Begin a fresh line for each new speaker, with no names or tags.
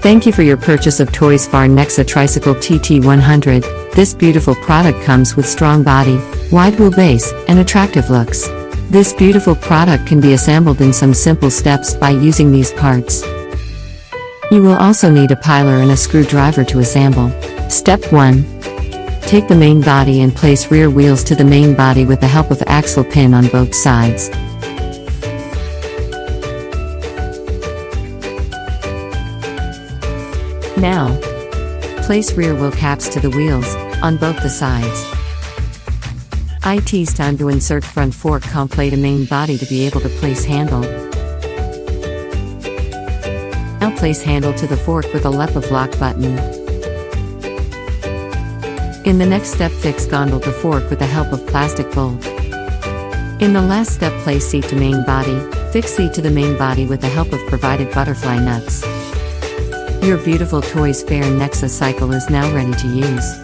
Thank you for your purchase of Toysphere Nexa Tricycle TT100. This beautiful product comes with strong body, wide wheelbase, and attractive looks. This beautiful product can be assembled in some simple steps by using these parts. You will also need a piler and a screwdriver to assemble. Step 1. Take the main body and place rear wheels to the main body with the help of axle pin on both sides. Now, place rear wheel caps to the wheels, on both the sides. It's time to insert front fork complete a main body to be able to place handle. Now place handle to the fork with a lep of lock button. In the next step, fix gondole to fork with the help of plastic bolt. In the last step, place seat to main body. Fix seat to the main body with the help of provided butterfly nuts. Your beautiful Toysphere Nexa cycle is now ready to use.